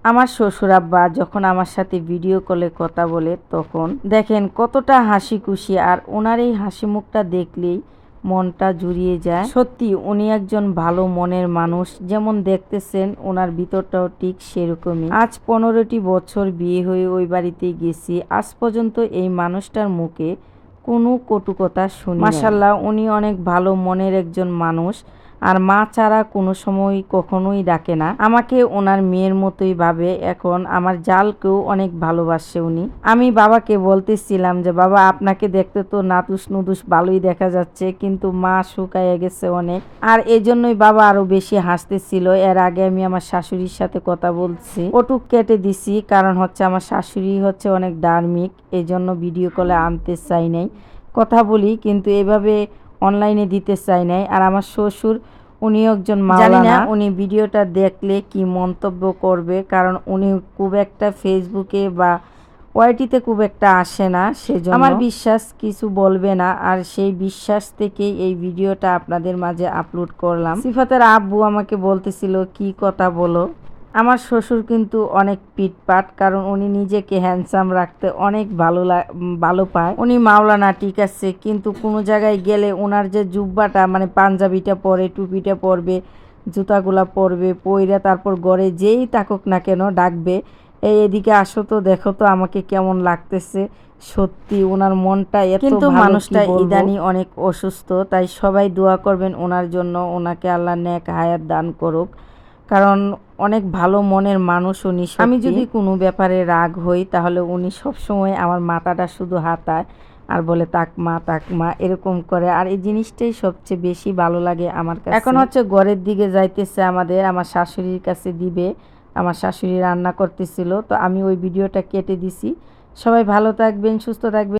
আমার শ্বশুর আব্বা যখন আমার সাথে ভিডিও কলে কথা বলে তখন দেখেন কতটা হাসি খুশি, আর ওনার এই হাসি মুখটা দেখলেই মনটা জুড়িয়ে যায়। সত্যি উনি একজন ভালো মনের মানুষ, যেমন দেখতেছেন ওনার ভিতরটাও ঠিক সেরকমই। আজ 15টি বছর বিয়ে হয়ে ওই বাড়িতেই গেছি, আজ পর্যন্ত এই মানুষটার মুখে কোনো কটু কথা শুনি। মাশাআল্লাহ, উনি অনেক ভালো মনের একজন মানুষ, আর মা ছাড়া কোনো সময় কখনোই ডাকে না। আমাকে ওনার মেয়ের মতোই ভাবে। এখন আমার জালকেও অনেক ভালোবাসে উনি। আমি বাবাকে বলতেছিলাম যে বাবা, আপনাকে দেখতে তো নাতুস নুদুস ভালোই দেখা যাচ্ছে, কিন্তু মা শুকায় গেছে অনেক। আর এই জন্যই বাবা আরো বেশি হাসতেছিল। এর আগে আমি আমার শাশুড়ির সাথে কথা বলছি, ওটুক কেটে দিছি, কারণ হচ্ছে আমার শাশুড়ি হচ্ছে অনেক ধার্মিক, এই জন্য ভিডিও কলে আনতে চাই নাই। কথা বলি কিন্তু এভাবে অনলাইনে দিতে চাই নাই। আর আমার শ্বশুর, উনি একজন মাওলানা, উনি ভিডিওটা দেখলে কি মন্তব্য করবে, কারণ উনি খুব একটা ফেসবুকে বা ওয়াইটিতে খুব একটা আসে না, সেজন্য আমার বিশ্বাস কিছু বলবে না। আর সেই বিশ্বাস থেকেই এই ভিডিওটা আপনাদের মাঝে আপলোড করলাম। সিফাতের আব্বু আমাকে বলতেছিল কি কথা বলো। আমার শ্বশুর কিন্তু অনেক পিটপাট, কারণ উনি নিজেকে হ্যান্ডসাম রাখতে অনেক ভালো পায়। উনি মাওলানা ঠিক আছে, কিন্তু কোনো জায়গায় গেলে ওনার যে জুব্বাটা মানে পাঞ্জাবিটা পরে, টুপিটা পরবে, জুতাগুলা পরবে, পইরা তারপর ঘরে যেই থাকুক না কেন ডাকবে, এদিকে আসো তো, দেখো তো আমাকে কেমন লাগতেছে। সত্যি ওনার মনটা এত ভালো। কিন্তু মানুষটা ইদানি অনেক অসুস্থ, তাই সবাই দোয়া করবেন ওনার জন্য, ওনাকে আল্লাহ নেক হায়াত দান করুক, কারণ অনেক ভালো মনের মানুষ উনি। আমি যদি কোনো ব্যাপারে রাগ হই তাহলে উনি সবসময় আমার মাথাটা শুধু হাতায় আর বলে তাকমা তাকমা এরকম করে। আর এই জিনিসটাই সবচেয়ে বেশি ভালো লাগে আমার কাছে। এখন হচ্ছে ঘরের দিকে যাইতেছে আমাদের, আমার শাশুড়ির কাছে দিবে। আমার শাশুড়ি রান্না করতেছিল, তো আমি ওই ভিডিওটা কেটে দিছি। সবাই ভালো থাকবেন, সুস্থ থাকবেন।